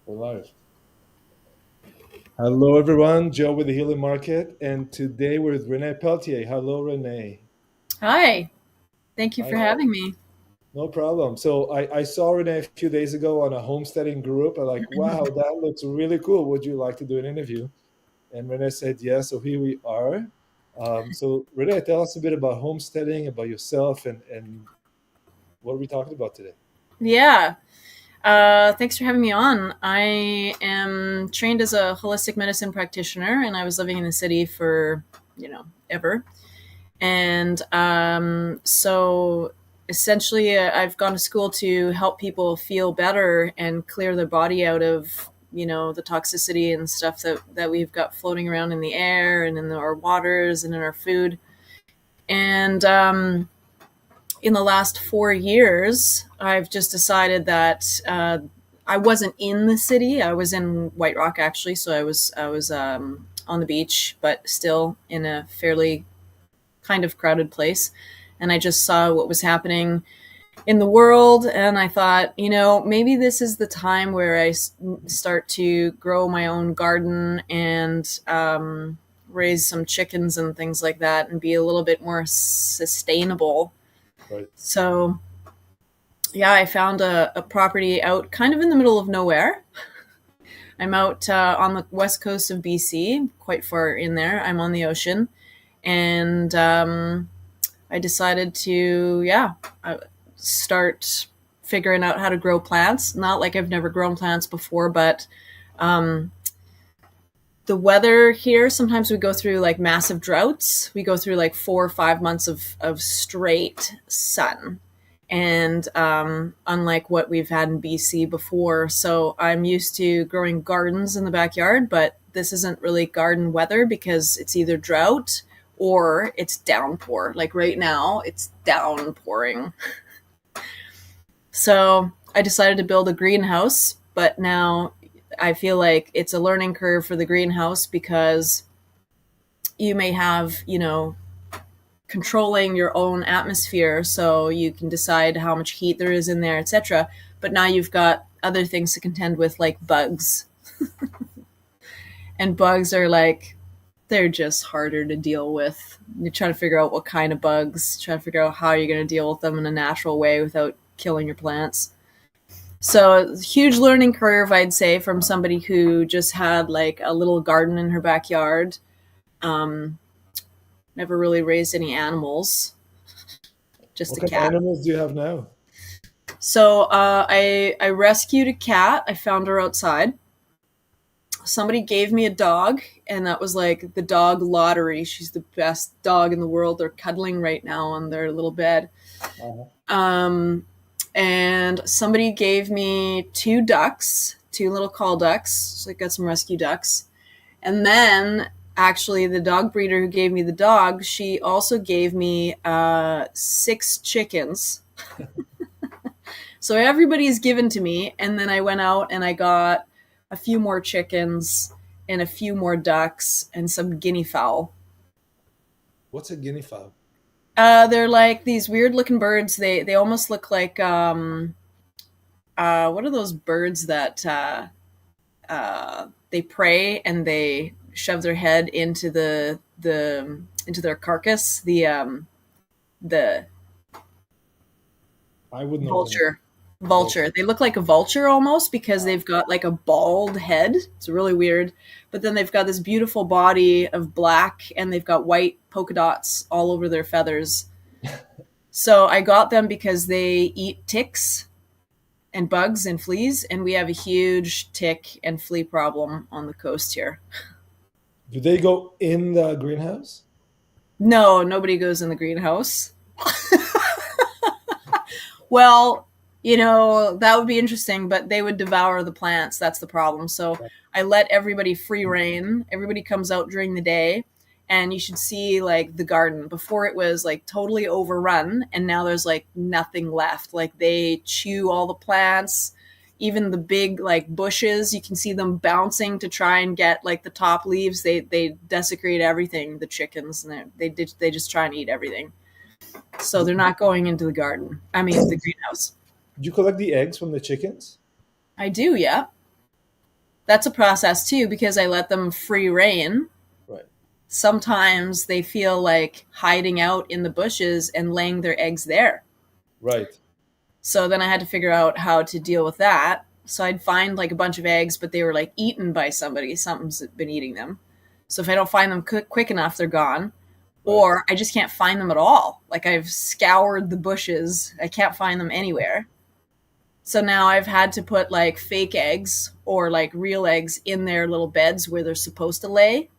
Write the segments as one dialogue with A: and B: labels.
A: We're live. Hello, everyone. Joe with the Healing Market, and today we're with Renée Pelletier. Hello, Renée.
B: Hi, thank you
A: Hi.
B: for having me.
A: No problem. So I saw Renée a few days ago on a homesteading group. I'm like, wow, that looks really cool. Would you like to do an interview? And Renée said yes. So here we are. So Renée, tell us a bit about homesteading, about yourself, and what are we talking about today?
B: Yeah, thanks for having me on. I am trained as a holistic medicine practitioner, and I was living in the city for, ever. And so essentially, I've gone to school to help people feel better and clear their body out of, the toxicity and stuff that we've got floating around in the air and in our waters and in our food. And in the last 4 years, I've just decided that I wasn't in the city. I was in White Rock actually, so I was on the beach, but still in a fairly kind of crowded place. And I just saw what was happening in the world, and I thought, maybe this is the time where I start to grow my own garden and raise some chickens and things like that, and be a little bit more sustainable.
A: Right.
B: So yeah, I found a property out kind of in the middle of nowhere. I'm out on the west coast of BC, quite far in there. I'm on the ocean. And I decided to, start figuring out how to grow plants. Not like I've never grown plants before, but um, the weather here, sometimes we go through like massive droughts. We go through like 4 or 5 months of straight sun, and unlike what we've had in BC before. So I'm used to growing gardens in the backyard, but this isn't really garden weather because it's either drought or it's downpour. Like right now, it's downpouring. So I decided to build a greenhouse, but now I feel like it's a learning curve for the greenhouse because you may have, controlling your own atmosphere so you can decide how much heat there is in there, etc. But now you've got other things to contend with, like bugs. And bugs are like, they're just harder to deal with. You're trying to figure out what kind of bugs, trying to figure out how you're going to deal with them in a natural way without killing your plants. So, huge learning curve, I'd say, from somebody who just had like a little garden in her backyard. Um, Never really raised any animals, just
A: What
B: a
A: kind of
B: cat.
A: animals do you have now?
B: So I rescued a cat. I found her outside. Somebody gave me a dog, and that was like the dog lottery. She's the best dog in the world. They're cuddling right now on their little bed.
A: Uh-huh.
B: Um, and somebody gave me two ducks, two little call ducks. So I got some rescue ducks. And then actually the dog breeder who gave me the dog, she also gave me six chickens. So everybody's given to me, and then I went out and I got a few more chickens and a few more ducks and some guinea fowl.
A: What's a guinea fowl?
B: They're like these weird looking birds. They almost look like what are those birds that they prey and they shove their head into into their carcass? The
A: I would know the
B: vulture.
A: vulture.
B: Vulture. They look like a vulture almost because they've got like a bald head. It's really weird. But then they've got this beautiful body of black and they've got white polka dots all over their feathers. So I got them because they eat ticks and bugs and fleas, and we have a huge tick and flea problem on the coast here.
A: Do they go in the greenhouse?
B: No, nobody goes in the greenhouse. Well, that would be interesting, but they would devour the plants. That's the problem. So I let everybody free reign. Everybody comes out during the day, and you should see like the garden. Before it was like totally overrun, and now there's like nothing left. Like they chew all the plants, even the big like bushes. You can see them bouncing to try and get like the top leaves. They desecrate everything. The chickens, and they just try and eat everything. So they're not going into the garden. I mean, the greenhouse.
A: Do you collect the eggs from the chickens?
B: I do, yeah. That's a process too, because I let them free reign.
A: Right.
B: Sometimes they feel like hiding out in the bushes and laying their eggs there.
A: Right.
B: So then I had to figure out how to deal with that. So I'd find like a bunch of eggs, but they were like eaten by somebody. Something's been eating them. So if I don't find them quick enough, they're gone.
A: Right.
B: Or I just can't find them at all. Like I've scoured the bushes, I can't find them anywhere. So now I've had to put like fake eggs or like real eggs in their little beds where they're supposed to lay.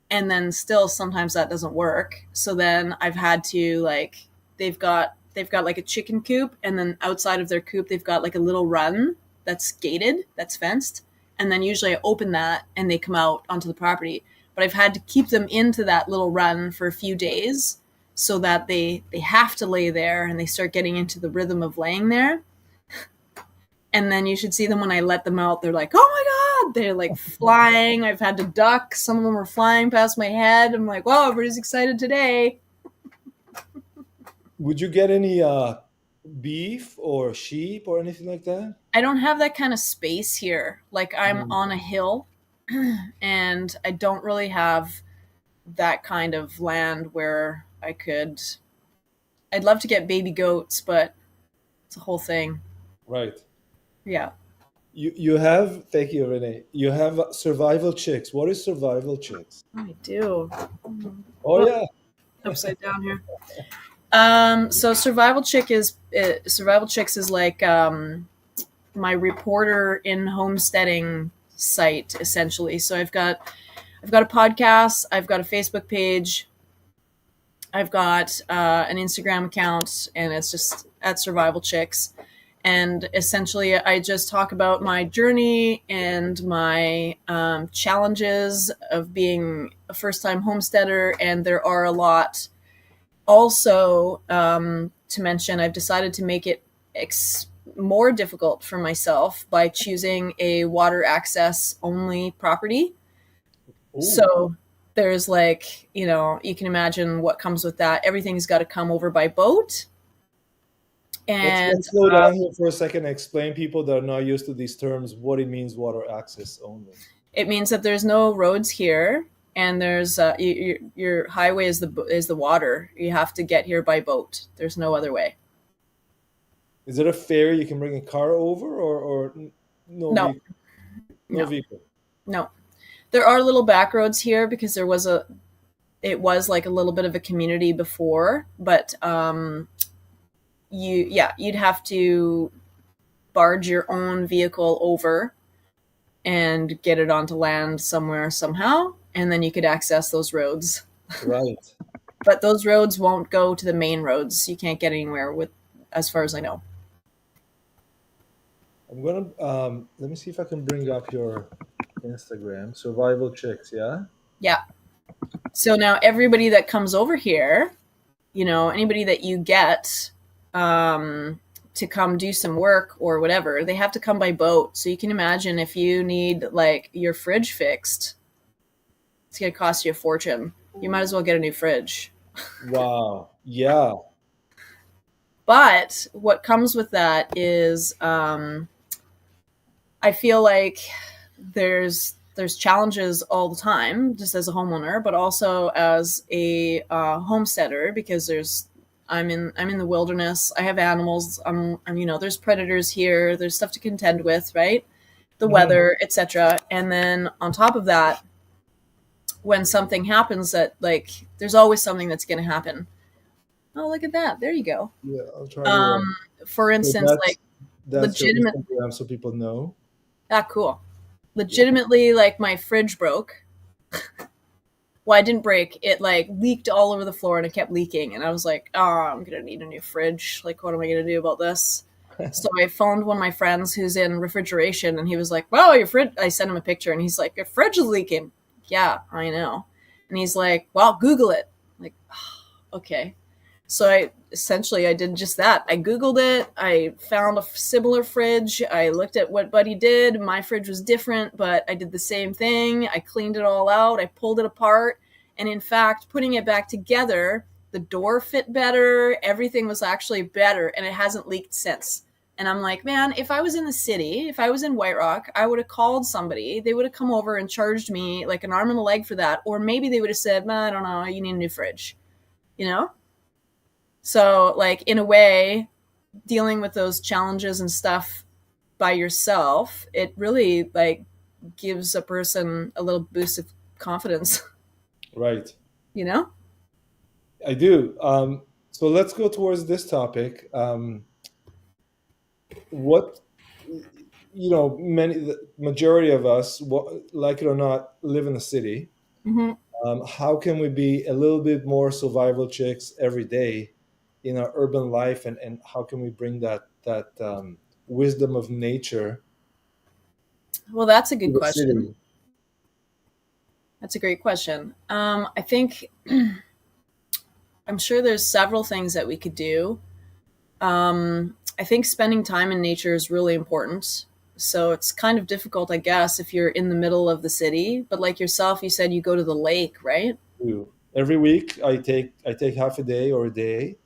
B: And then still sometimes that doesn't work. So then I've had to like they've got like a chicken coop, and then outside of their coop they've got like a little run that's gated, that's fenced. And then usually I open that and they come out onto the property. But I've had to keep them into that little run for a few days so that they have to lay there and they start getting into the rhythm of laying there. And then you should see them when I let them out. They're like, oh my God, they're like flying. I've had to duck. Some of them were flying past my head. I'm like, wow, everybody's excited today.
A: Would you get any beef or sheep or anything like that?
B: I don't have that kind of space here. Like I'm
A: Mm.
B: on a hill and I don't really have that kind of land where I'd love to get baby goats, but it's a whole thing.
A: Right.
B: Yeah,
A: You have, thank you, Renee. You have survival chicks. What is survival chicks?
B: I do.
A: Oh
B: Oh,
A: yeah.
B: upside down here. So survival chicks is like my reporter in homesteading site essentially. So I've got a podcast, I've got a Facebook page, I've got an Instagram account, and it's just at Survival Chicks. And essentially, I just talk about my journey and my challenges of being a first time homesteader. And there are a lot. Also, to mention, I've decided to make it more difficult for myself by choosing a water access only property.
A: Oh,
B: So there's like, you can imagine what comes with that. Everything's got to come over by boat. And
A: let's slow down here for a second and explain people that are not used to these terms what it means water access only.
B: it means that there's no roads here, and there's your highway is the water. You have to get here by boat. There's no other way.
A: Is it a ferry you can bring a car over or no
B: No,
A: vehicle? No
B: no,
A: vehicle.
B: no. There are little back roads here because it was like a little bit of a community before, but you'd have to barge your own vehicle over and get it onto land somewhere somehow, and then you could access those roads.
A: Right.
B: But those roads won't go to the main roads. You can't get anywhere with, as far as I know.
A: I'm gonna let me see if I can bring up your Instagram. Survival chicks, yeah?
B: Yeah. So now everybody that comes over here, anybody that you get to come do some work or whatever, they have to come by boat. So you can imagine if you need like your fridge fixed, it's going to cost you a fortune. You might as well get a new fridge.
A: Wow. Yeah.
B: But what comes with that is I feel like there's challenges all the time, just as a homeowner, but also as a homesteader, because I'm in the wilderness. I have animals. There's predators here. There's stuff to contend with, right? The
A: Mhm.
B: weather, etc. And then on top of that, when something happens, that like there's always something that's going to happen. Oh, look at that! There you go.
A: Yeah, I'll try to
B: Um, for
A: so
B: instance, like
A: that's your
B: legitimate.
A: Instagram so people know.
B: Cool.
A: Yeah.
B: Legitimately, like my fridge broke. Well, I didn't break. It like leaked all over the floor and it kept leaking. And I was like, oh, I'm going to need a new fridge. Like, what am I going to do about this? So I phoned one of my friends who's in refrigeration, and he was like, wow, your fridge. I sent him a picture and he's like, your fridge is leaking. Yeah, I know. And he's like, well, Google it. I'm like, oh, okay. So I did just that. I Googled it. I found a similar fridge. I looked at what Buddy did. My fridge was different, but I did the same thing. I cleaned it all out. I pulled it apart. And in fact, putting it back together, the door fit better. Everything was actually better, and it hasn't leaked since. And I'm like, man, if I was in the city, if I was in White Rock, I would have called somebody. They would have come over and charged me like an arm and a leg for that. Or maybe they would have said, I don't know, you need a new fridge, you know? So, like, in a way, dealing with those challenges and stuff by yourself, it really like gives a person a little boost of confidence,
A: Right.
B: you know?
A: I do. So let's go towards this topic. What many the majority of us, like it or not, live in the city.
B: Mm-hmm.
A: How can we be a little bit more survival chicks every day in our urban life, and how can we bring that wisdom of nature
B: Well, that's a
A: to
B: good
A: the
B: question.
A: city?
B: That's a great question. I think I'm sure there's several things that we could do. I think spending time in nature is really important. So it's kind of difficult, I guess, if you're in the middle of the city. But like yourself, you said you go to the lake, right?
A: Every week, I take half a day or a day,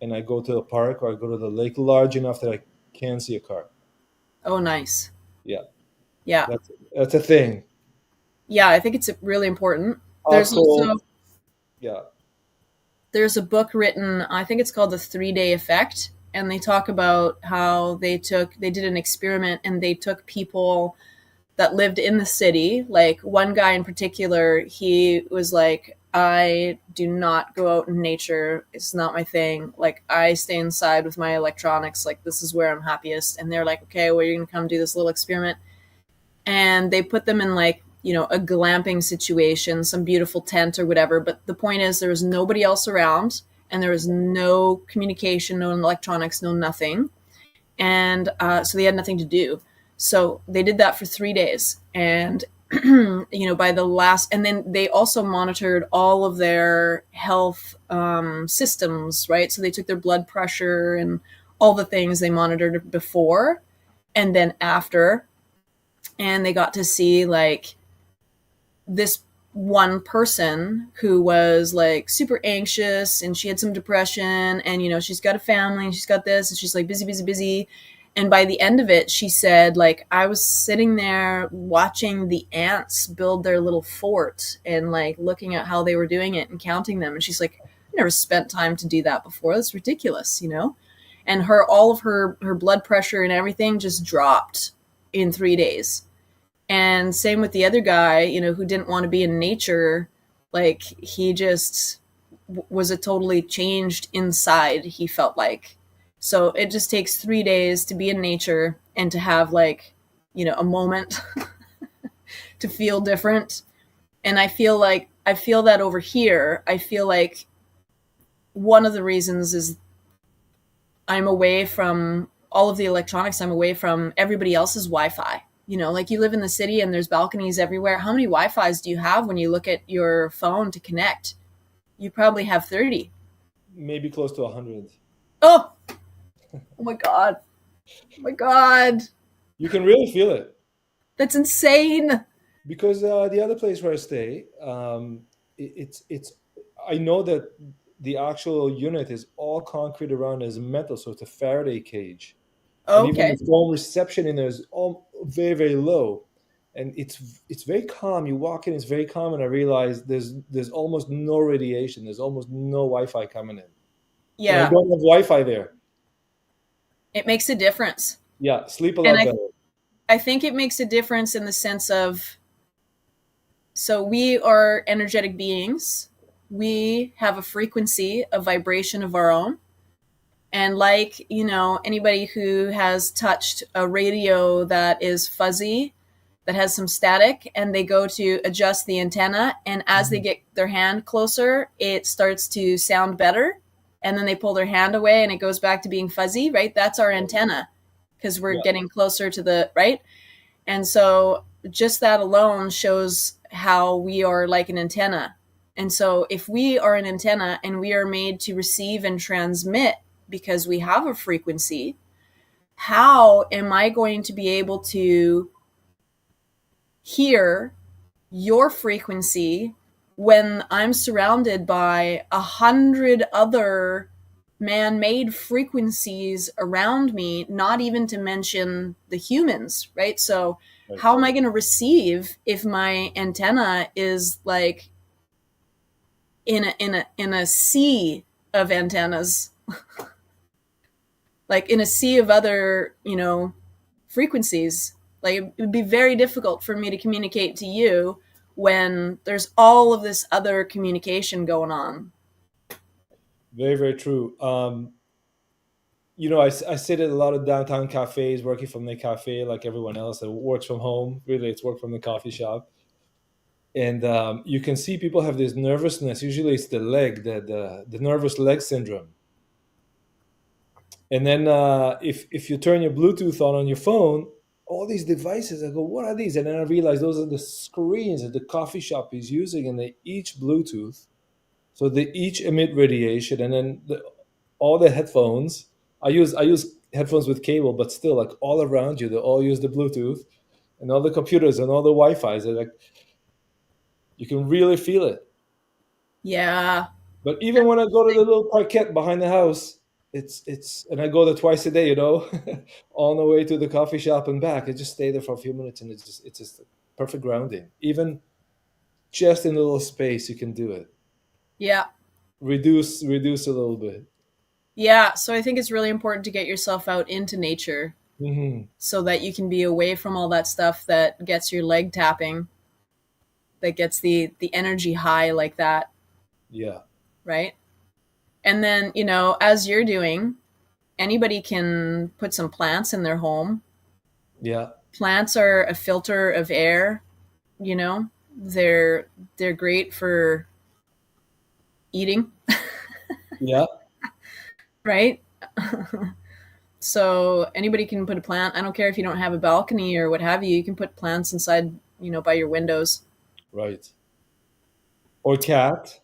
A: and I go to the park or I go to the lake large enough that I can see a car.
B: Oh, nice.
A: Yeah,
B: Yeah.
A: that's a thing.
B: Yeah, I think it's really important.
A: Hot,
B: There's
A: cold.
B: also
A: Yeah.
B: there's a book written, I think it's called The 3-Day Effect, and they talk about how they did an experiment and they took people that lived in the city. Like one guy in particular, he was like, I do not go out in nature. It's not my thing. Like I stay inside with my electronics. Like this is where I'm happiest. And they're like, okay, well, you're going to come do this little experiment. And they put them in like, a glamping situation, some beautiful tent or whatever. But the point is there was nobody else around and there was no communication, no electronics, no nothing. And so they had nothing to do. So they did that for 3 days. And, by the last, and then they also monitored all of their health systems, right? So they took their blood pressure and all the things they monitored before and then after. And they got to see like this one person who was like super anxious and she had some depression and she's got a family and she's got this and she's like busy busy busy, and by the end of it she said like I was sitting there watching the ants build their little fort and like looking at how they were doing it and counting them, and she's like I never spent time to do that before, that's ridiculous, and all of her blood pressure and everything just dropped in 3 days. And same with the other guy, who didn't want to be in nature. Like he just was a totally changed inside, he felt like. So it just takes 3 days to be in nature and to have like, a moment to feel different. And I feel that over here. I feel like one of the reasons is I'm away from all of the electronics. I'm away from everybody else's Wi-Fi. Like you live in the city and there's balconies everywhere. How many Wi-Fis do you have when you look at your phone to connect? You probably have 30.
A: Maybe close to 100.
B: Oh, oh my God. Oh my God.
A: You can really feel it
B: That's insane.
A: because the other place where I stay, it's. I know that the actual unit is all concrete around as metal, so it's a Faraday cage, and even
B: Okay.
A: the phone reception in there is all very very low, and it's very calm. You walk in, it's very calm, and I realize there's almost no radiation. There's almost no Wi-Fi coming in, and I
B: Yeah.
A: don't have Wi-Fi there.
B: It makes a difference.
A: Yeah, sleep a
B: And
A: lot better.
B: I think it makes a difference in the sense of, so we are energetic beings. We have a frequency, a vibration of our own. And like, anybody who has touched a radio that is fuzzy, that has some static, and they go to adjust the antenna, and as they
A: Mhm.
B: get their hand closer, it starts to sound better. And then they pull their hand away and it goes back to being fuzzy, right? That's our antenna because we're
A: Yeah,
B: getting closer to the right. And so just that alone shows how we are like an antenna. And so if we are an antenna and we are made to receive and transmit because we have a frequency, how am I going to be able to hear your frequency when I'm surrounded by 100 other man-made frequencies around me, not even to mention the humans, right? So how
A: Right.
B: am I going to receive if my antenna is like in a sea of antennas, like in a sea of other, frequencies? Like it would be very difficult for me to communicate to you when there's all of this other communication going on.
A: Very, very true. I sit at a lot of downtown cafes, working from the cafe like everyone else that works from home. Really, it's work from the coffee shop. And you can see people have this nervousness. Usually, it's the leg, the nervous leg syndrome. And then if you turn your Bluetooth on your phone, all these devices, I go, what are these? And then I realize those are the screens that the coffee shop is using, and they each Bluetooth, so they each emit radiation. And then all the headphones, I use headphones with cable, but still, like all around you, they all use the Bluetooth, and all the computers and all the Wi-Fi's. Like you can really feel it.
B: Yeah.
A: But even when I go to the little parquet behind the house, and I go there twice a day, on the way to the coffee shop and back. I just stay there for a few minutes, and it's just perfect grounding. Even just in a little space, you can do it.
B: Yeah.
A: Reduce a little bit.
B: Yeah. So I think it's really important to get yourself out into nature
A: Hmm.
B: so that you can be away from all that stuff that gets your leg tapping, that gets the energy high like that,
A: Yeah,
B: right? And then, as you're doing, anybody can put some plants in their home.
A: yeah,
B: Plants are a filter of air, you know. They're great for eating,
A: yeah.
B: right? So anybody can put a plant. I don't care if you don't have a balcony or what have you. You can put plants inside, by your windows.
A: Right. Or cat.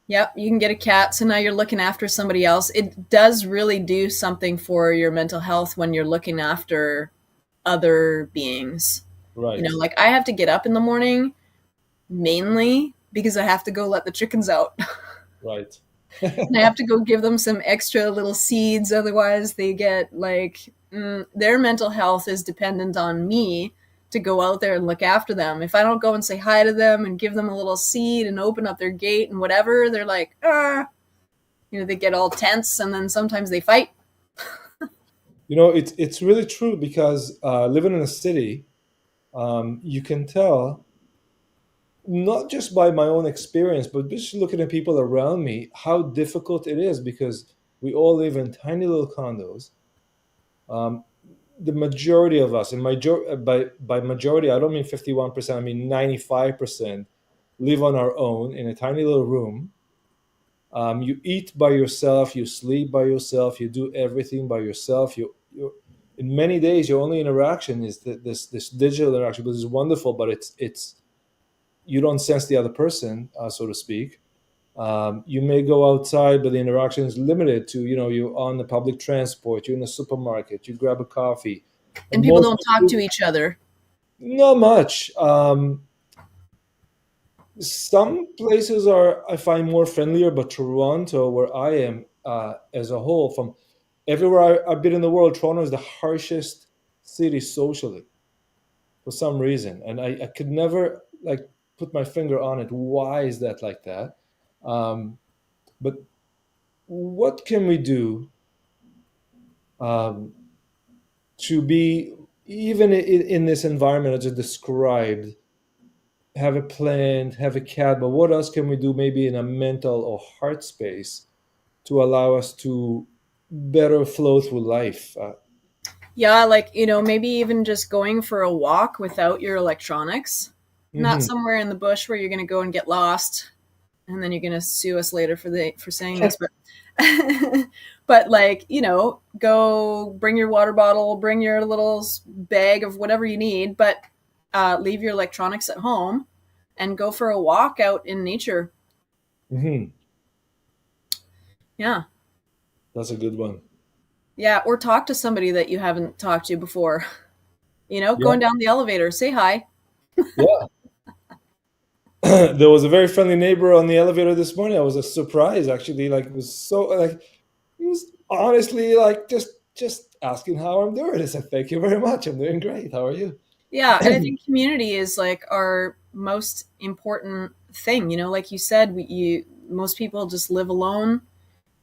B: Yep, you can get a cat. So now you're looking after somebody else. It does really do something for your mental health when you're looking after other beings.
A: Right,
B: Like I have to get up in the morning mainly because I have to go let the chickens out.
A: right.
B: And I have to go give them some extra little seeds. Otherwise, they get their mental health is dependent on me to go out there and look after them. If I don't go and say hi to them and give them a little seed and open up their gate and whatever, they're like, they get all tense and then sometimes they fight.
A: It's really true because living in a city, you can tell not just by my own experience, but just looking at people around me, how difficult it is because we all live in tiny little condos. Um, the majority of us, and by majority, I don't mean 51%, I mean 95%, live on our own in a tiny little room. You eat by yourself, you sleep by yourself, you do everything by yourself. In many days, your only interaction is this digital interaction, which is wonderful, but it's you don't sense the other person, so to speak. You may go outside, but the interaction is limited to you're on the public transport, you're in the supermarket, you grab a coffee,
B: And
A: and
B: people
A: most
B: don't talk to
A: people,
B: each other.
A: not much. Some places are, I find, more friendlier, but Toronto, where I am, as a whole, from everywhere I've been in the world, Toronto is the harshest city socially for some reason, and I could never like put my finger on it. Why is that like that? But what can we do um, to be even in this environment as I described? Have a plant, have a cat, but what else can we do? Maybe in a mental or heart space to allow us to better flow through life.
B: Yeah, like, maybe even just going for a walk without your electronics. Not
A: Mhm.
B: somewhere in the bush where you're going to go and get lost and then you're going to sue us later for saying this, but but like, go bring your water bottle, bring your little bag of whatever you need, but leave your electronics at home and go for a walk out in nature.
A: Mhm.
B: Yeah.
A: That's a good one.
B: Yeah, or talk to somebody that you haven't talked to before.
A: Yeah,
B: Going down the elevator, say hi.
A: yeah. there was a very friendly neighbor on the elevator this morning. I was surprised actually. Like it was so like he was honestly like just asking how I'm doing. I said, "Thank you very much. I'm doing great. How are you?"
B: Yeah, and I think community is like our most important thing. You know, like you said, most people just live alone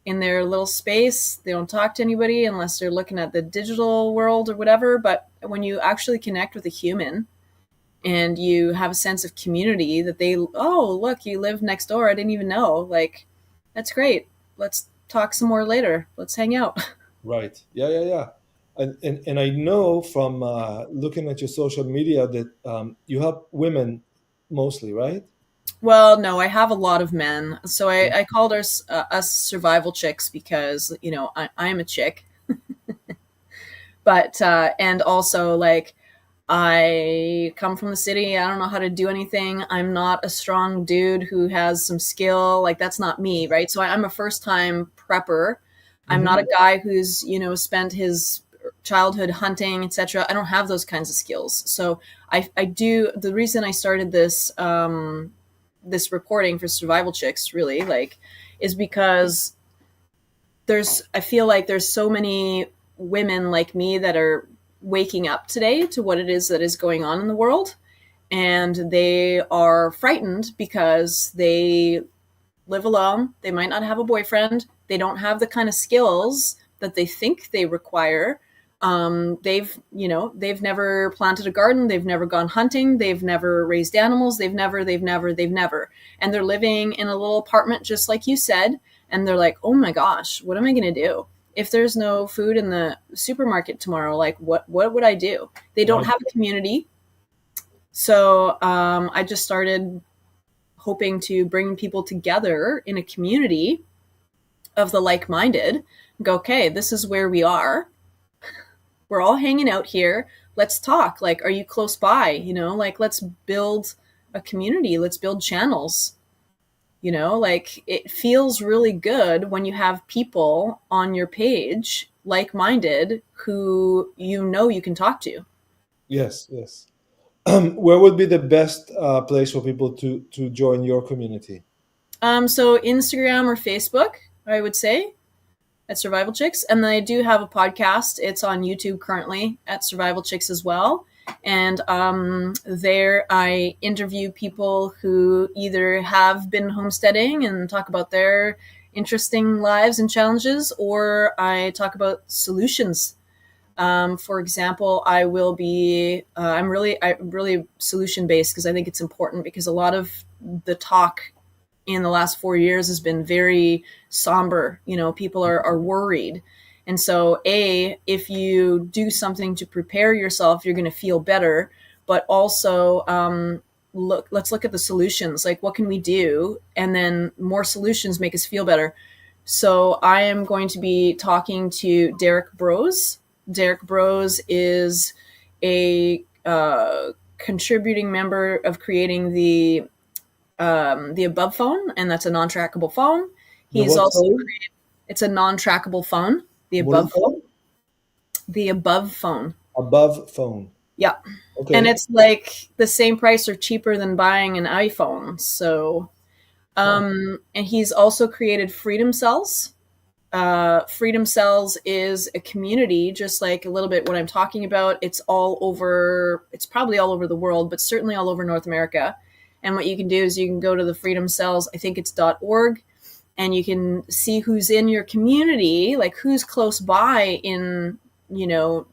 B: in their little space. They don't talk to anybody unless they're looking at the digital world or whatever. But when you actually connect with a human and you have a sense of community that they, oh, look, you live next door. I didn't even know. Like, that's great. Let's talk some more later. Let's hang out.
A: Right. Yeah, yeah, yeah. And I know from looking at your social media that you help women mostly, right?
B: Well, no, I have a lot of men. So I called us survival chicks because, you know, I'm a chick. But, and also, like, I come from the city. I don't know how to do anything. I'm not a strong dude who has some skill. Like, that's not me, right? So I'm a first time prepper. I'm not
A: Hmm.
B: a guy who's, you know, spent his childhood hunting, etc. I don't have those kinds of skills. So I do. The reason I started this reporting for Survival Chicks, really, like, is because I feel like there's so many women like me that are waking up today to what it is that is going on in the world, and they are frightened because they live alone, they might not have a boyfriend, they don't have the kind of skills that they think they require. They've never planted a garden, they've never gone hunting, they've never raised animals, they've never, and they're living in a little apartment just like you said, and they're like, oh my gosh, what am I going to do if there's no food in the supermarket tomorrow? Like, what would I do? They don't
A: Right.
B: have a community. So I just started hoping to bring people together in a community of the like-minded. Go, okay, this is where we are, we're all hanging out here, let's talk. Like, are you close by? You know, like, let's build a community, let's build channels. You know, like, it feels really good when you have people on your page like-minded who you know you can talk to.
A: Yes, yes. Where would be the best place for people to join your community?
B: So Instagram or Facebook, I would say, at Survival Chicks. And then I do have a podcast. It's on YouTube currently at Survival Chicks as well. And there I interview people who either have been homesteading and talk about their interesting lives and challenges, or I talk about solutions. For example, I will be. I'm really solution based because I think it's important, because a lot of the talk in the last 4 years has been very somber. You know, people are worried. And so, if you do something to prepare yourself, you're going to feel better. But also, let's look at the solutions. Like, what can we do? And then more solutions make us feel better. So I am going to be talking to Derek Bros. Derek Bros is a contributing member of creating the Above phone, and that's a non-trackable phone.
A: The
B: He's
A: what?
B: also
A: Sorry?
B: It's a non-trackable phone. The
A: What is
B: Above
A: it
B: phone.
A: called?
B: The Above phone.
A: Above phone.
B: Yeah, and
A: Okay.
B: it's like the same price or cheaper than buying an iPhone. So,
A: Huh.
B: and he's also created Freedom Cells. Freedom Cells is a community, just like a little bit what I'm talking about. It's all over. It's probably all over the world, but certainly all over North America. And what you can do is you can go to the Freedom Cells. I think it's .org, and you can see who's in your community, like who's close by in, you know,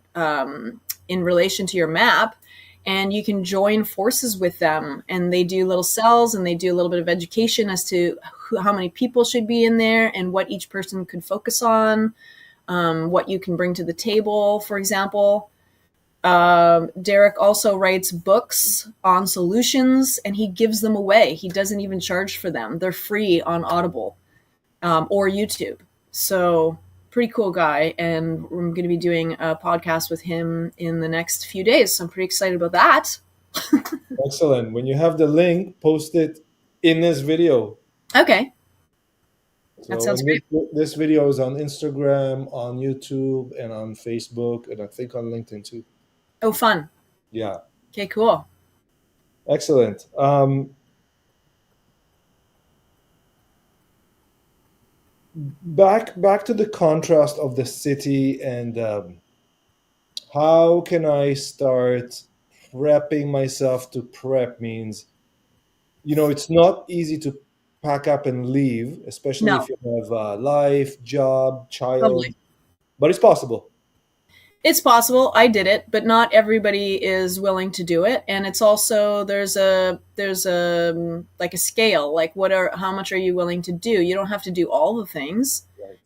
B: in relation to your map, and you can join forces with them. And they do little cells, and they do a little bit of education as to how many people should be in there and what each person could focus on, what you can bring to the table, for example. Derek also writes books on solutions, and he gives them away. He doesn't even charge for them. They're free on Audible, or YouTube. So, pretty cool guy. And I'm going to be doing a podcast with him in the next few days. So I'm pretty excited about that.
A: Excellent. When you have the link, post it in this video.
B: Okay, that
A: So,
B: sounds
A: and
B: great.
A: this video is on Instagram, on YouTube, and on Facebook, and I think on LinkedIn too.
B: Oh, fun.
A: Yeah,
B: Okay, cool.
A: excellent. back to the contrast of the city, and how can I start prepping myself to prep means, it's not easy to pack up and leave, especially
B: No,
A: if you have a life, job, child,
B: totally.
A: but it's possible.
B: It's possible. I did it, but not everybody is willing to do it. And it's also there's a like a scale. Like how much are you willing to do? You don't have to do all the things,
A: Right.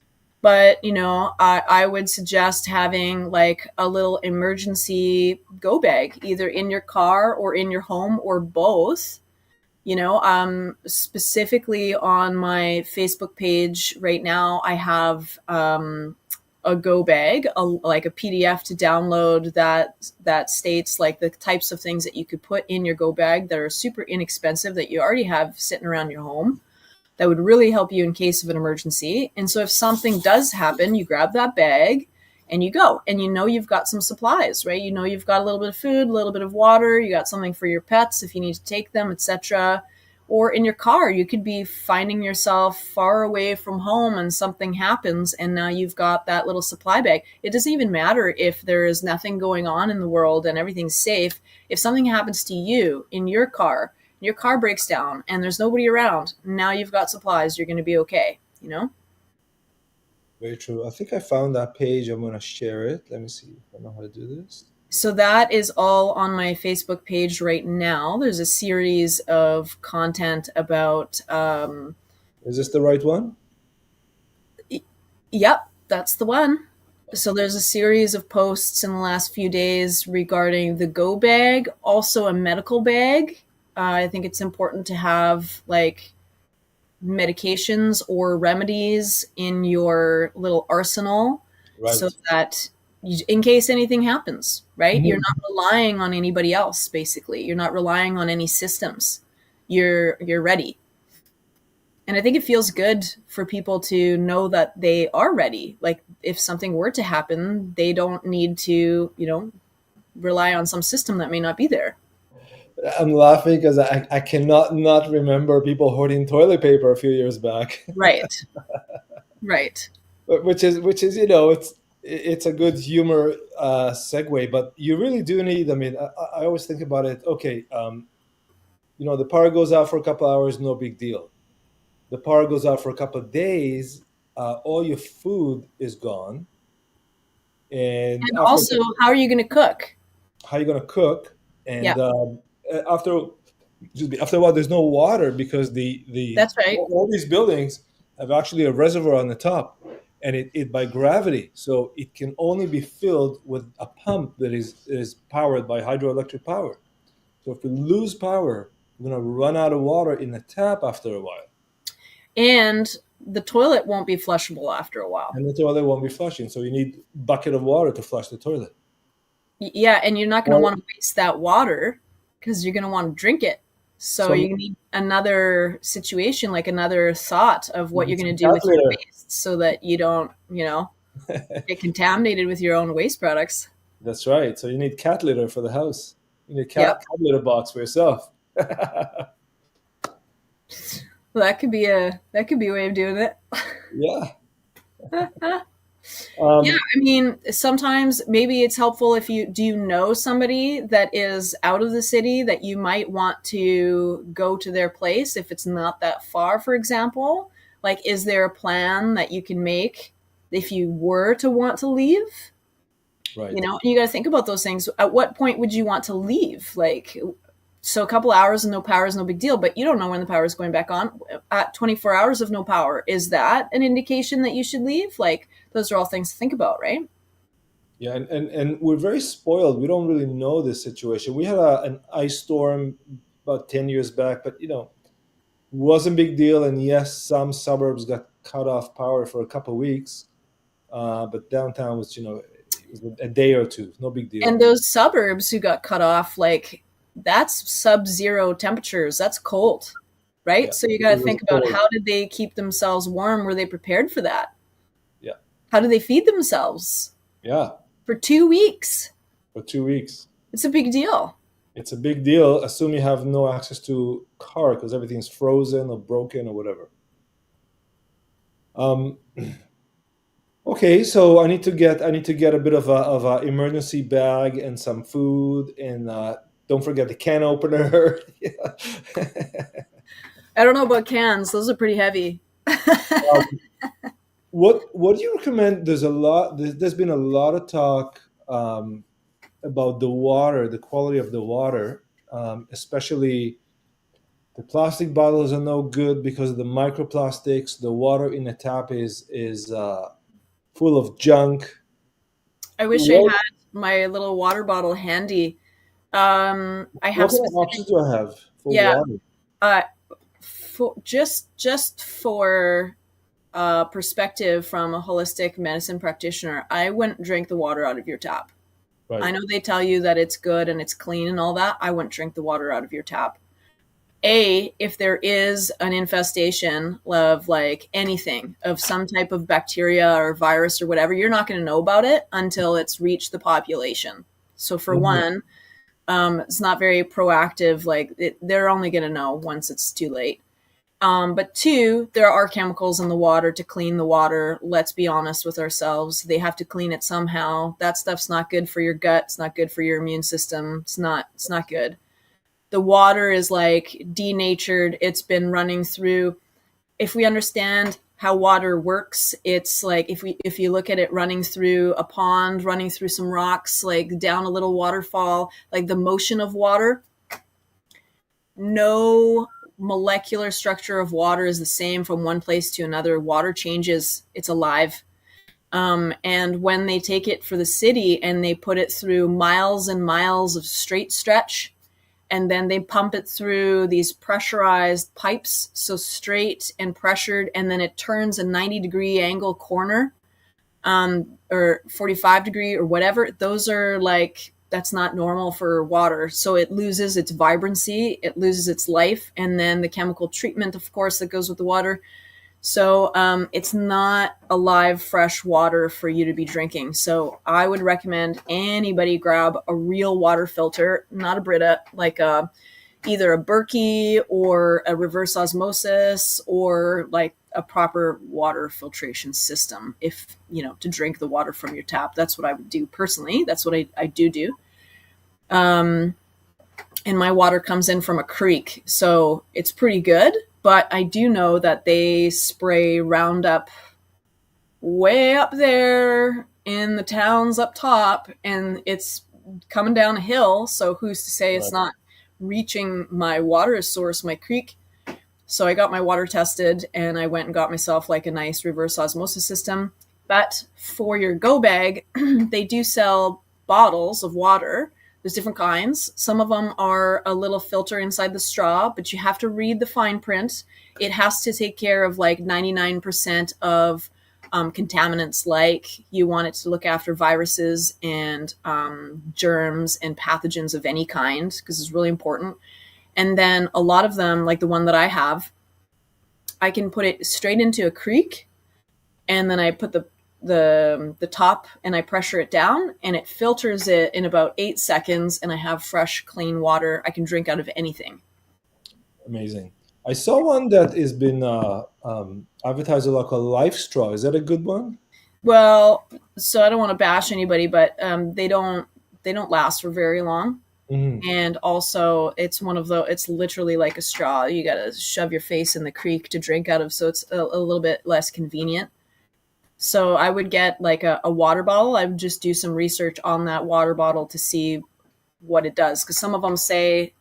B: but I would suggest having like a little emergency go bag, either in your car or in your home or both. Specifically on my Facebook page right now, I have a go bag, like a PDF to download that states like the types of things that you could put in your go bag that are super inexpensive that you already have sitting around your home that would really help you in case of an emergency. And so if something does happen, you grab that bag and you go, and you've got some supplies, right? You've got a little bit of food, a little bit of water, you got something for your pets if you need to take them, etc. Or in your car, you could be finding yourself far away from home and something happens, and now you've got that little supply bag. It doesn't even matter if there is nothing going on in the world and everything's safe. If something happens to you in your car breaks down and there's nobody around, now you've got supplies, you're going to be okay.
A: Very true. I think I found that page. I'm going to share it. Let me see if I know how to do this.
B: So that is all on my Facebook page right now. There's a series of content about
A: Is this the right one?
B: yep, that's the one. So there's a series of posts in the last few days regarding the go bag, also a medical bag. I think it's important to have like medications or remedies in your little arsenal so
A: Right.
B: that in case anything happens, right? You're
A: Mhm.
B: not relying on anybody else, basically. You're not relying on any systems. You're ready. And I think it feels good for people to know that they are ready. Like if something were to happen, they don't need to rely on some system that may not be there.
A: I'm laughing because I cannot not remember people hoarding toilet paper a few years back.
B: Right. Right.
A: Which is it's a good humor segue, but you really do need. I mean, I always think about it. Okay, the power goes out for a couple hours, no big deal. The power goes out for a couple of days, all your food is gone, and
B: And
A: after
B: also, how are you going to cook?
A: how are you going to cook?
B: Yeah,
A: And after excuse me, after a while, there's no water because the
B: that's right.
A: all these buildings have actually a reservoir on the top, and it by gravity, so it can only be filled with a pump that is powered by hydroelectric power. So if we lose power, we're going to run out of water in the tap after a while,
B: And the toilet won't be flushable after a while.
A: and the toilet won't be flushing. So you need bucket of water to flush the toilet.
B: Yeah, and you're not going to
A: Or
B: want to waste that water because you're going to want to drink it. So
A: some
B: you need another situation, like another thought of
A: you
B: what you're
A: need
B: going
A: some
B: to do
A: cat
B: with your
A: litter.
B: waste so that you don't get contaminated with your own waste products.
A: That's right. So you need cat litter for the house. You need a cat,
B: Yep.
A: cat litter box for yourself.
B: Well, that could be a way of doing it.
A: Yeah.
B: Yeah,
A: Um,
B: I mean, sometimes maybe it's helpful if you know somebody that is out of the city that you might want to go to their place if it's not that far, for example. Like, is there a plan that you can make if you were to want to leave?
A: right.
B: And you got to think about those things. At what point would you want to leave? Like, so a couple hours and no power is no big deal, but you don't know when the power is going back on. At 24 hours of no power, is that an indication that you should leave? Like, those are all things to think about, right?
A: Yeah, and we're very spoiled. We don't really know this situation. We had an ice storm about 10 years back, but wasn't a big deal. And yes, some suburbs got cut off power for a couple of weeks, but downtown was, it was a day or two. No big deal.
B: And those suburbs who got cut off, like, that's sub-zero temperatures. That's cold, right?
A: Yeah,
B: So you got
A: it
B: to
A: was
B: think about
A: cold.
B: how did they keep themselves warm? Were they prepared for that?
A: Yeah,
B: How do they feed themselves
A: yeah,
B: for 2 weeks?
A: for 2 weeks.
B: It's a big deal.
A: It's a big deal. Assume you have no access to car because everything's frozen or broken or whatever. Um, okay, so I need to get a bit of a emergency bag and some food, and don't forget the can opener. Yeah.
B: I don't know about cans; those are pretty heavy.
A: Um, what do you recommend? There's been a lot of talk about the water, the quality of the water, especially the plastic bottles are no good because of the microplastics. The water in a tap is full of junk.
B: I wish I
A: What
B: had my little water bottle handy. I
A: what
B: have
A: kind of
B: specific,
A: options do I have for
B: yeah.
A: water?
B: Uh, just for perspective from a holistic medicine practitioner, I wouldn't drink the water out of your tap. I
A: Right.
B: know they tell you that it's good and it's clean and all that. I wouldn't drink the water out of your tap. If there is an infestation of like anything, of some type of bacteria or virus or whatever, you're not going to know about it until it's reached the population. So for
A: Mhm.
B: one, it's not very proactive. They're only going to know once it's too late. But two, there are chemicals in the water to clean the water. Let's be honest with ourselves. They have to clean it somehow. That stuff's not good for your gut. It's not good for your immune system. It's not good. The water is like denatured. It's been running through. If we understand how water works, it's like if you look at it running through a pond, running through some rocks, like down a little waterfall, like the motion of water, no molecular structure of water is the same from one place to another. Water changes, it's alive. And when they take it for the city and they put it through miles and miles of straight stretch, and then they pump it through these pressurized pipes, so straight and pressured, and then it turns a 90-degree angle corner, or 45-degree or whatever. Those are like, that's not normal for water. So it loses its vibrancy, it loses its life, and then the chemical treatment, of course, that goes with the water. So it's not alive, fresh water for you to be drinking. So I would recommend anybody grab a real water filter, not a Brita, like either a Berkey or a reverse osmosis or like a proper water filtration system. If you know, to drink the water from your tap, that's what I would do personally. That's what I do. Um, and my water comes in from a creek, so it's pretty good. But I do know that they spray Roundup way up there in the towns up top, and it's coming down a hill. So who's to say it's
A: Right.
B: not reaching my water source, my creek? So I got my water tested, and I went and got myself like a nice reverse osmosis system. But for your go bag, they do sell bottles of water. There's different kinds. Some of them are a little filter inside the straw, but you have to read the fine print. It has to take care of like 99% of contaminants. Like you want it to look after viruses and germs and pathogens of any kind, because it's really important. And then a lot of them, like the one that I have, I can put it straight into a creek, and then I put the top and I pressure it down, and it filters it in about 8 seconds, and I have fresh, clean water I can drink out of anything.
A: Amazing. I saw one that has been advertised like a life straw. Is that a good one?
B: Well, so I don't want to bash anybody, but they don't last for very long.
A: Hmm.
B: And also, it's one of the it's literally like a straw. You got to shove your face in the creek to drink out of, so it's a little bit less convenient. So I would get like a water bottle. I would just do some research on that water bottle to see what it does, because some of them say,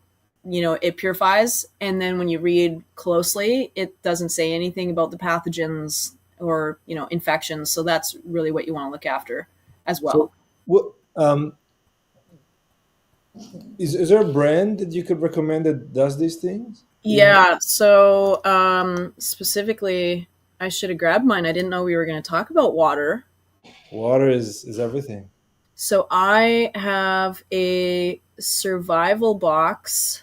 B: it purifies, and then when you read closely, it doesn't say anything about the pathogens or infections. So that's really what you want to look after as
A: So,
B: well.
A: what is there a brand that you could recommend that does these things? Do you know?
B: Yeah. So specifically, I should have grabbed mine. I didn't know we were going to talk about water.
A: Water is everything.
B: So I have a survival box,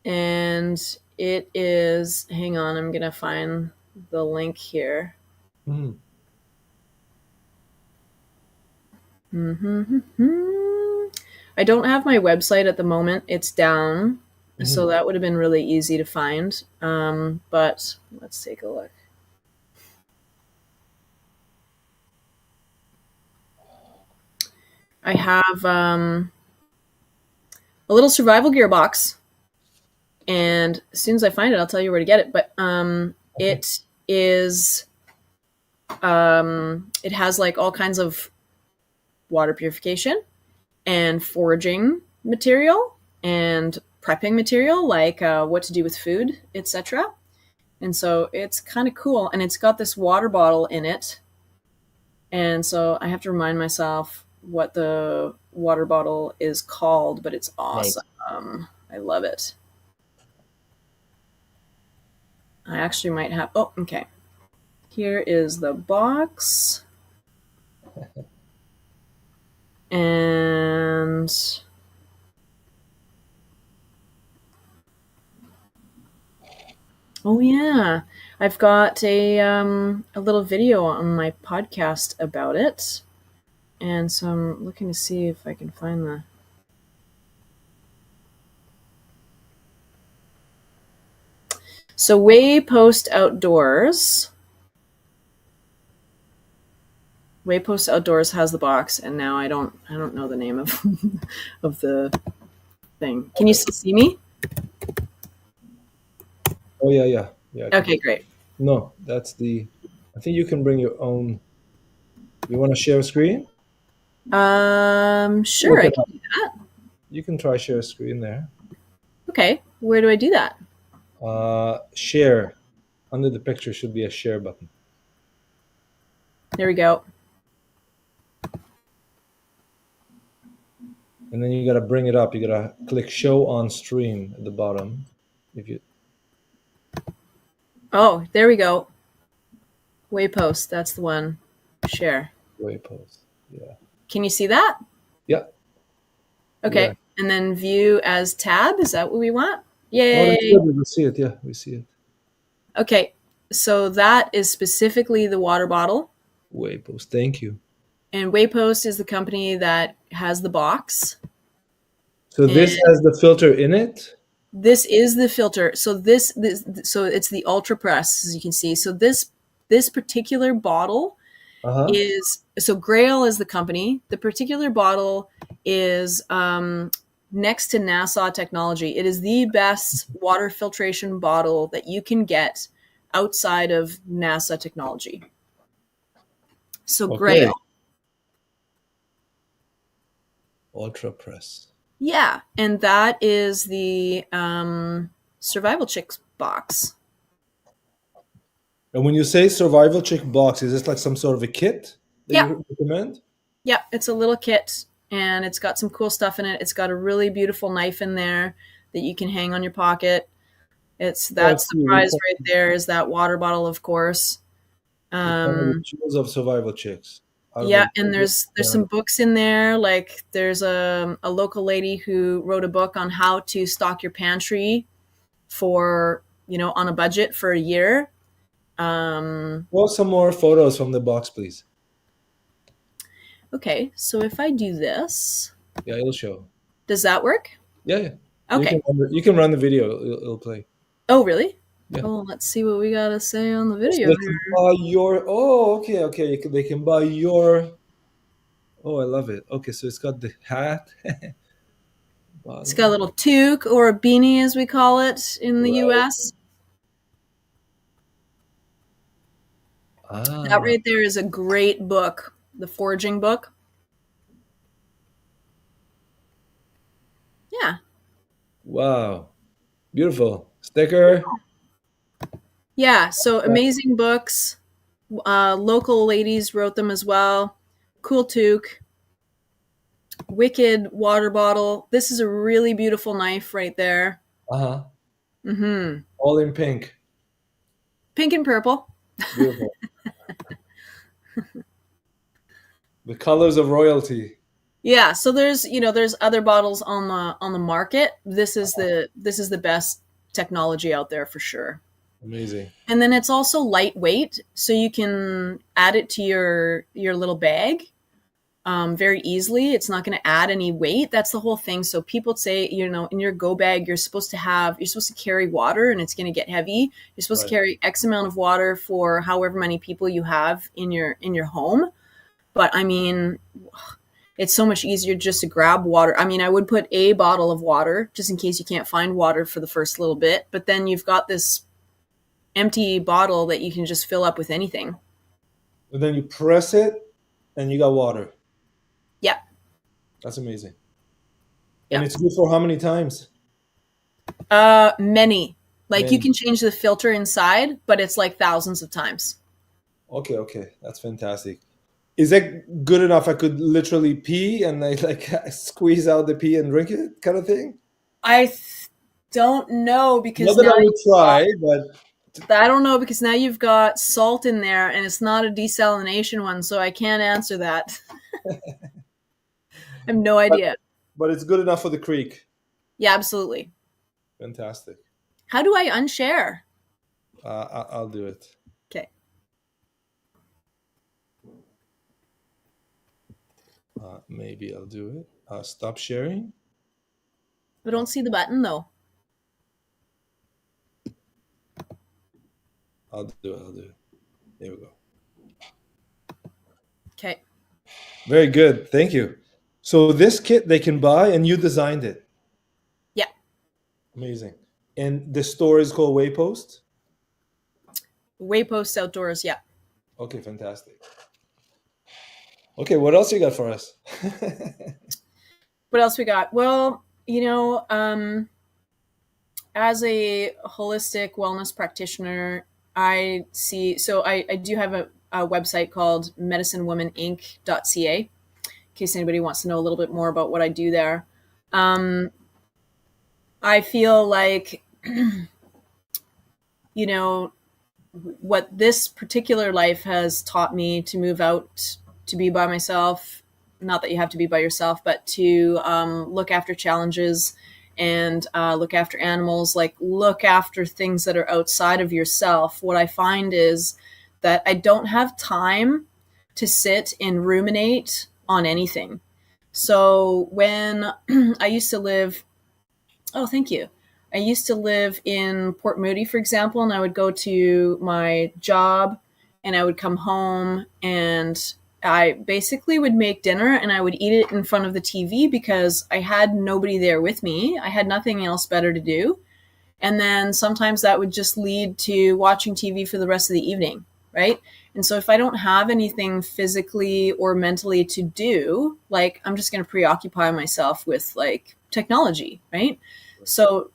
B: and it is, hang on, I'm going to find the link here.
A: Mhm.
B: I don't have my website at the moment. It's down. So
A: Mhm.
B: that would have been really easy to find. But let's take a look. I have a little survival gear box, and as soon as I find it, I'll tell you where to get it. But it is it has like all kinds of water purification and foraging material and prepping material, like what to do with food, etc. And so it's kind of cool, and it's got this water bottle in it. And so I have to remind myself what the water bottle is called, but it's awesome. I love it. I actually might have. Oh, okay. Here is the box. And oh yeah, I've got a little video on my podcast about it, and so I'm looking to see if I can find the. So Waypost Outdoors. Waypost Outdoors has the box, and now I don't know the name of of the thing. Can you still see me?
A: Oh yeah.
B: Okay, great.
A: No, that's the. I think you can bring your own. You want to share a screen?
B: Sure, I can do that.
A: You can try share a screen there.
B: Okay, where do I do that?
A: Share. Under the picture should be a share button.
B: There we go.
A: And then you gotta bring it up. You gotta click show on stream at the bottom. If you.
B: Oh, there we go. Waypost, that's the one. Share.
A: Waypost. Yeah.
B: Can you see that?
A: Yeah.
B: Okay.
A: Yeah.
B: And then view as tab. Is that what we want?
A: Oh,
B: Yay.
A: that's good. We see it. Yeah, we see it.
B: Okay. So that is specifically the water bottle.
A: Waypost. Thank you.
B: And Waypost is the company that has the box.
A: So this has the filter in it?
B: This is the filter. So so it's the Ultra Press, as you can see. So this particular bottle is, so Grail is the company. The particular bottle is next to NASA technology. It is the best water filtration bottle that you can get outside of NASA technology. So Grail.
A: Ultra Press.
B: Yeah, and that is the Survival Chicks box.
A: And when you say Survival Chick box, is this like some sort of a kit that you recommend?
B: Yeah, it's a little kit, and it's got some cool stuff in it. It's got a really beautiful knife in there that you can hang on your pocket. That's the prize right there, is that water bottle, of course.
A: Tools of Survival Chicks.
B: Yeah, and there's some books in there. Like there's a local lady who wrote a book on how to stock your pantry for, on a budget for a year.
A: Well, some more photos from the box, please.
B: Okay, so if I do this,
A: yeah, it'll show.
B: Does that work?
A: Yeah.
B: Okay.
A: You can run the video. It'll play.
B: Oh, really?
A: Yeah.
B: Oh, let's see what we gotta say on the video.
A: So they can buy your. Oh, okay. They can buy your. Oh, I love it. Okay, so it's got the hat.
B: It's got a little toque, or a beanie, as we call it in the U.S. That right there is a great book, the foraging book. Yeah.
A: Wow. Beautiful. Sticker.
B: Yeah, so amazing books. Local ladies wrote them as well. Cool toque. Wicked water bottle. This is a really beautiful knife right there.
A: Uh-huh.
B: Mm-hmm.
A: All in pink.
B: Pink and purple.
A: Beautiful. The colors of royalty.
B: Yeah, so there's other bottles on the market. This is the best technology out there for sure.
A: Amazing.
B: And then it's also lightweight, so you can add it to your little bag very easily. It's not going to add any weight. That's the whole thing. So people say, in your go bag, you're supposed to carry water, and it's going to get heavy. You're supposed to carry X amount of water for however many people you have in your home. But I mean, it's so much easier just to grab water. I mean, I would put a bottle of water just in case you can't find water for the first little bit, but then you've got this empty bottle that you can just fill up with anything.
A: And then you press it, and you got water.
B: Yeah.
A: That's amazing. And
B: Yeah.
A: it's good for how many times?
B: Many. Like you
A: Many.
B: can change the filter inside, but it's like thousands of times.
A: Okay, okay, that's fantastic. Is that good enough? I could literally pee and I like squeeze out the pee and drink it, kind of thing.
B: Don't know
A: Not
B: because
A: that
B: now
A: I would try, but
B: I don't know because now you've got salt in there and it's not a desalination one, so I can't answer that. I have no
A: but,
B: idea.
A: but it's good enough for the creek.
B: Yeah, absolutely.
A: Fantastic.
B: How do I unshare?
A: I'll do it.
B: Okay.
A: Maybe I'll do it. Stop sharing.
B: I don't see the button though.
A: I'll do it. I'll do it. There we go.
B: Okay.
A: Very good. Thank you. So this kit they can buy, and you designed it.
B: Yeah.
A: Amazing. And the store is called Waypost.
B: Waypost Outdoors. Yeah.
A: Okay, fantastic. Okay, what else you got for us?
B: What else we got? Well, as a holistic wellness practitioner, I do have a website called medicinewomaninc.ca in case anybody wants to know a little bit more about what I do there. I feel like, what this particular life has taught me to move out, to be by myself, not that you have to be by yourself, but to look after challenges and look after animals, like look after things that are outside of yourself. What I find is that I don't have time to sit and ruminate on anything. So when I used to live, oh, thank you. I used to live in Port Moody, for example, and I would go to my job and I would come home and I basically would make dinner and I would eat it in front of the TV because I had nobody there with me. I had nothing else better to do. And then sometimes that would just lead to watching TV for the rest of the evening, right? And so if I don't have anything physically or mentally to do, like I'm just going to preoccupy myself with like technology, right? So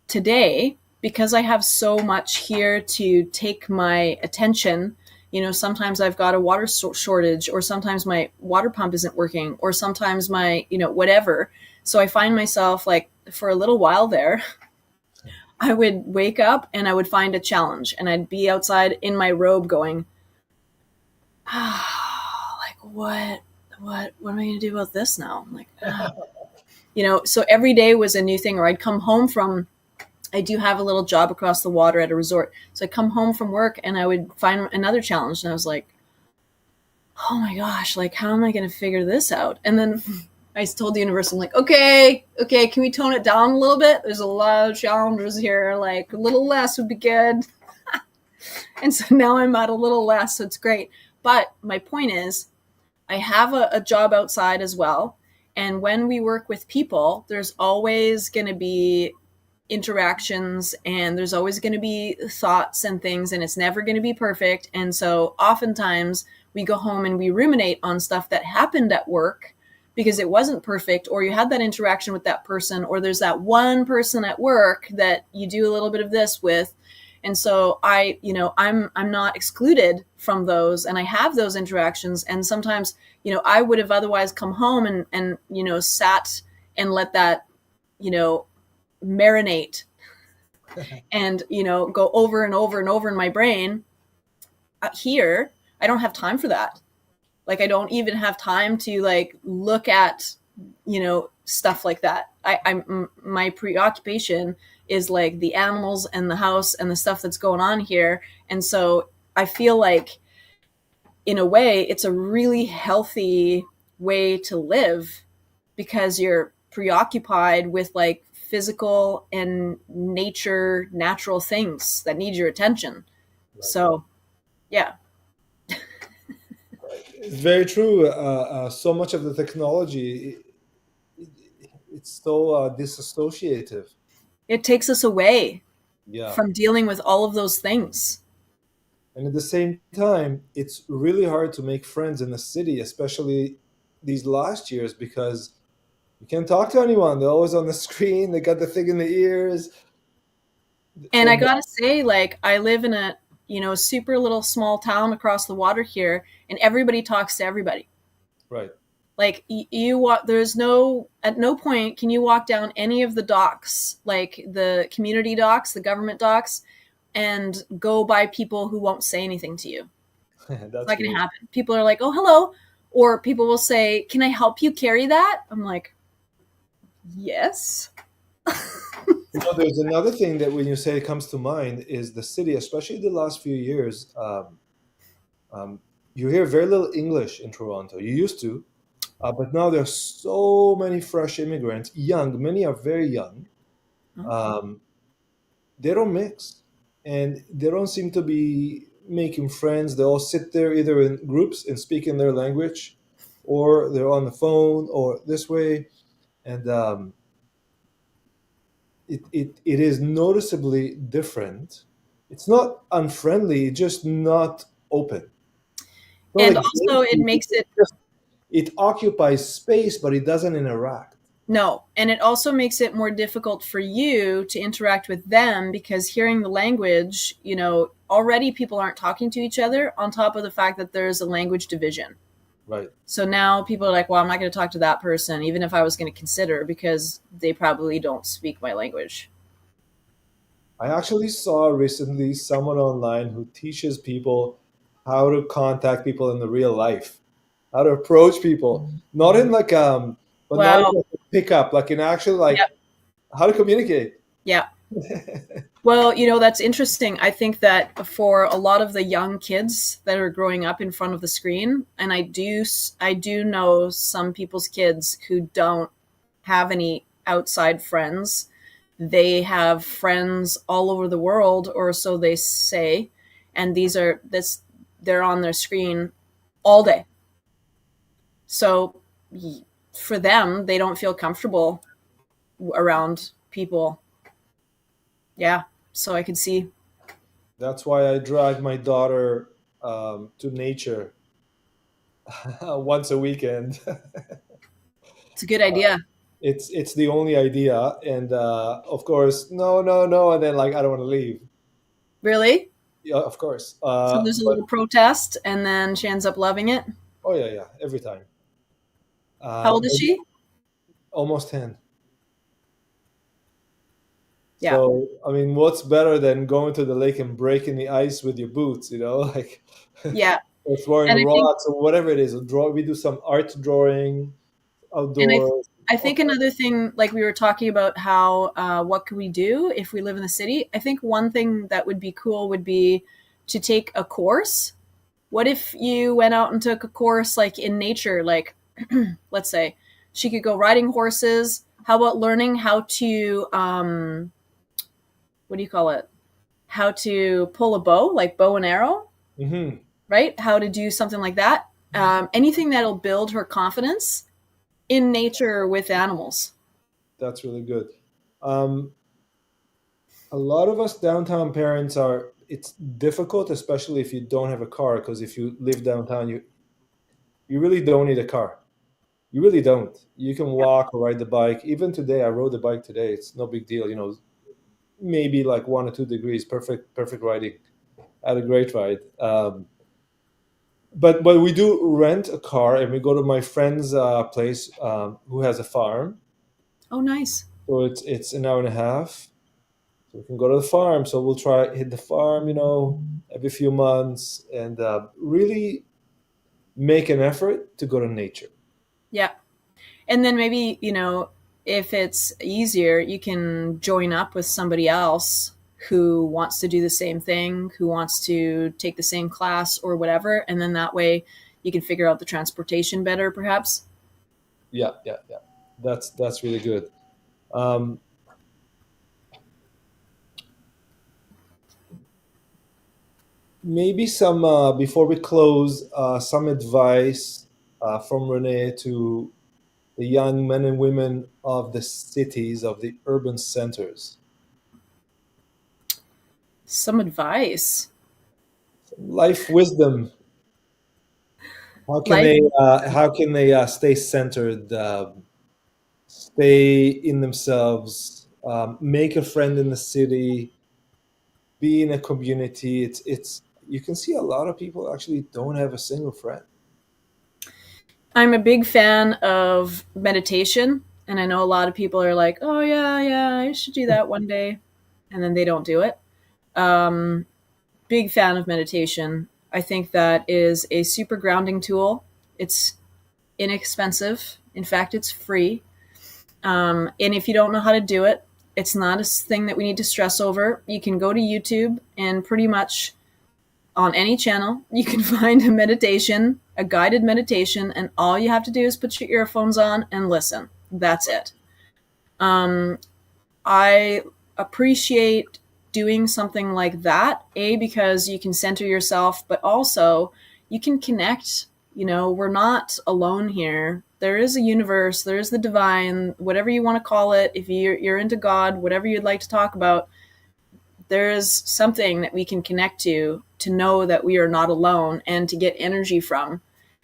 B: today, because I have so much here to take my attention, sometimes I've got a water shortage, or sometimes my water pump isn't working, or sometimes my, whatever. So I find myself like for a little while there, I would wake up and I would find a challenge and I'd be outside in my robe going, like, what am I going to do about this now? I'm like, so every day was a new thing. Or I'd come home from, I do have a little job across the water at a resort. So I'd come home from work and I would find another challenge. And I was like, oh my gosh, like, how am I going to figure this out? And then I told the universe, I'm like, okay, can we tone it down a little bit? There's a lot of challenges here. Like a little less would be good. And so now I'm at a little less. So it's great. But my point is, I have a job outside as well. And when we work with people, there's always going to be interactions and there's always going to be thoughts and things, and it's never going to be perfect. And so oftentimes we go home and we ruminate on stuff that happened at work because it wasn't perfect, or you had that interaction with that person, or there's that one person at work that you do a little bit of this with. And so I'm not excluded from those, and I have those interactions. And sometimes, I would have otherwise come home and sat and let that, marinate and, go over and over and over in my brain. Here, I don't have time for that. Like, I don't even have time to like look at, stuff like that. My preoccupation is like the animals and the house and the stuff that's going on here. And so I feel like in a way it's a really healthy way to live because you're preoccupied with like physical and natural things that need your attention. Right. So, yeah.
A: Very true. So much of the technology, it's so disassociative.
B: It takes us away
A: Yeah.
B: from dealing with all of those things.
A: And at the same time, it's really hard to make friends in the city, especially these last years, because you can't talk to anyone. They're always on the screen. They got the thing in the ears.
B: And I
A: And
B: gotta say, like, I live in a, super little small town across the water here, and everybody talks to everybody.
A: right.
B: Like, you walk, there's no, at no point can you walk down any of the docks, like the community docks, the government docks, and go by people who won't say anything to you. It's
A: That's
B: not gonna
A: good.
B: happen. People are like, oh, hello. Or people will say, can I help you carry that? I'm like, yes.
A: There's another thing that when you say it comes to mind is the city, especially the last few years. Um, you hear very little English in Toronto. You used to, but now there's so many fresh immigrants, young. Many are very young.
B: Oh.
A: Um, they don't mix, and they don't seem to be making friends. They all sit there either in groups and speak in their language, or they're on the phone, or this way, and it is noticeably different. It's not unfriendly, it's just not open. It's not
B: And also, it
A: engaging,
B: makes it
A: it occupies space, but it doesn't interact.
B: No, and it also makes it more difficult for you to interact with them because hearing the language, already people aren't talking to each other on top of the fact that there's a language division.
A: Right.
B: So now people are like, well, I'm not going to talk to that person, even if I was going to consider, because they probably don't speak my language.
A: I actually saw recently someone online who teaches people how to contact people in the real life, how to approach people, not in like but not in
B: Wow.
A: like a pickup, like in actually like
B: Yep.
A: how to communicate.
B: Yeah. Well, that's interesting. I think that for a lot of the young kids that are growing up in front of the screen, and I do know some people's kids who don't have any outside friends. They have friends all over the world, or so they say, and they're on their screen all day. So for them, they don't feel comfortable around people. Yeah, so I could see.
A: That's why I drag my daughter to nature once a weekend.
B: It's a good idea.
A: It's the only idea, and of course, no, no, no, and then like I don't want to leave.
B: Really?
A: Yeah, of course.
B: So there's a
A: But
B: little protest, and then she ends up loving it.
A: oh yeah, yeah, every time.
B: How old is
A: But
B: she?
A: almost 10.
B: Yeah.
A: So I mean, what's better than going to the lake and breaking the ice with your boots? Like
B: Yeah.
A: or throwing
B: And I think
A: rocks or whatever it is. We do some art drawing
B: and I
A: outdoors.
B: I think another thing, like we were talking about how what could we do if we live in the city? I think one thing that would be cool would be to take a course. What if you went out and took a course like in nature, like let's say she could go riding horses. How about learning how to what do you call it? How to pull a bow, like bow and arrow,
A: Hmm.
B: right? How to do something like that. Anything that'll build her confidence in nature with animals.
A: That's really good. Um, a lot of us downtown parents are. It's difficult, especially if you don't have a car, because if you live downtown, you really don't need a car. You really don't. You can walk or ride the bike. Even today, I rode the bike today. It's no big deal. Maybe like 1 or 2 degrees. Perfect, perfect riding. I had a great ride. But we do rent a car and we go to my friend's place who has a farm.
B: Oh, nice.
A: So it's an hour and a half. So we can go to the farm. So we'll try hit the farm, every few months and really make an effort to go to nature.
B: Yeah. And then maybe, if it's easier, you can join up with somebody else who wants to do the same thing, who wants to take the same class or whatever. And then that way you can figure out the transportation better, perhaps.
A: Yeah, yeah, yeah. That's really good. Um, maybe some before we close, some advice from Renee to the young men and women of the cities, of the urban centers.
B: Some advice.
A: Life wisdom.
B: Life.
A: How can they stay centered, stay in themselves, make a friend in the city, be in a community? It's you can see a lot of people actually don't have a single friend.
B: I'm a big fan of meditation, and I know a lot of people are like, "Oh yeah, yeah, I should do that one day," and then they don't do it. Um, Big fan of meditation. I think that is a super grounding tool. It's inexpensive. In fact, it's free. And if you don't know how to do it, it's not a thing that we need to stress over. You can go to YouTube and pretty much on any channel, you can find a meditation, a guided meditation, and all you have to do is put your earphones on and listen. That's it. Um, I appreciate doing something like that, A, because you can center yourself, but also you can connect. You know, we're not alone here. There is a universe, there is the divine, whatever you want to call it. If you're into God, whatever you'd like to talk about, there is something that we can connect to know that we are not alone and to get energy from.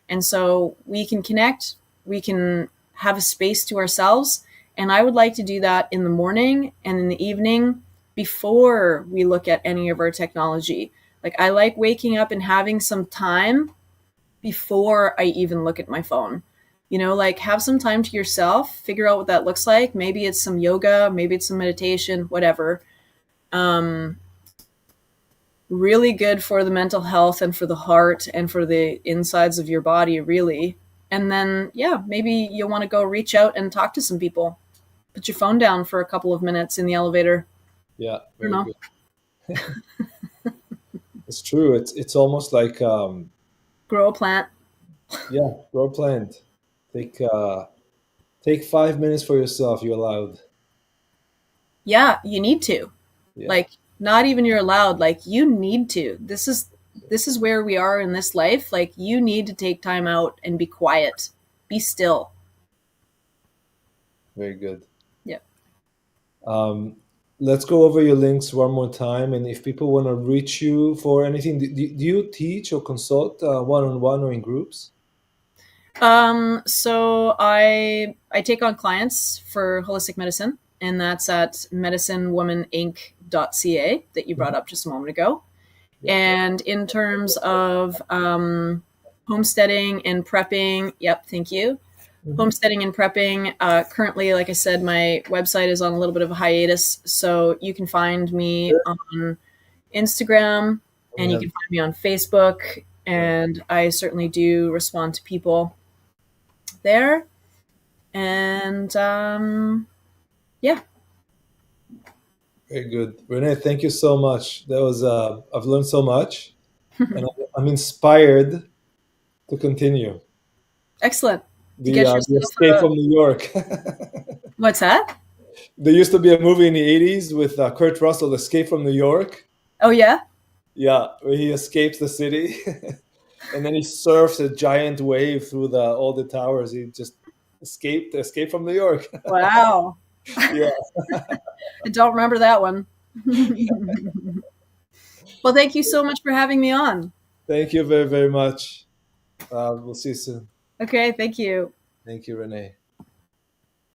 B: And so we can connect, we can have a space to ourselves. And I would like to do that in the morning and in the evening before we look at any of our technology. Like, I like waking up and having some time before I even look at my phone. You know, like, have some time to yourself, figure out what that looks like. Maybe it's some yoga, maybe it's some meditation, whatever. Um, really good for the mental health and for the heart and for the insides of your body, really. And then, yeah, maybe you'll want to go reach out and talk to some people. Put your phone down for a couple of minutes in the elevator.
A: Yeah,
B: I don't
A: very
B: know.
A: good. It's true. It's almost like
B: Grow a plant.
A: yeah, grow a plant. Take take 5 minutes for yourself. You're allowed.
B: Yeah, you need to.
A: Yeah,
B: Like, not even you're allowed, like, you need to. This is where we are in this life. Like, you need to take time out and be quiet. Be still.
A: very good.
B: Yeah.
A: Um, let's go over your links one more time. And if people want to reach you for anything, do you teach or consult one on one or in groups?
B: So I take on clients for holistic medicine, and that's at medicinewomaninc.ca that you brought
A: Mhm.
B: up just a moment ago.
A: Yeah.
B: And in terms of homesteading and prepping, yep, thank you.
A: Mhm.
B: Homesteading and prepping. Currently, like I said, my website is on a little bit of a hiatus, so you can find me
A: Sure.
B: on Instagram
A: We
B: and you
A: have
B: can find me on Facebook.
A: yeah,
B: And I certainly do respond to people there. And yeah.
A: very good. Renee, thank you so much. That was I've learned so much, and I'm inspired to continue.
B: Excellent. To get
A: The
B: yourself
A: Escape
B: a.
A: from New York.
B: What's that?
A: There used to be a movie in the 80s with Kurt Russell, Escape from New York.
B: Oh, yeah?
A: Yeah, where he escapes the city and then he surfs a giant wave through the all the towers. He just escaped from New York.
B: Wow.
A: Yeah.
B: I don't remember that one. Well, thank you so much for having me on.
A: Thank you very, very much. We'll see you soon.
B: Okay, thank you.
A: Thank you, Renee.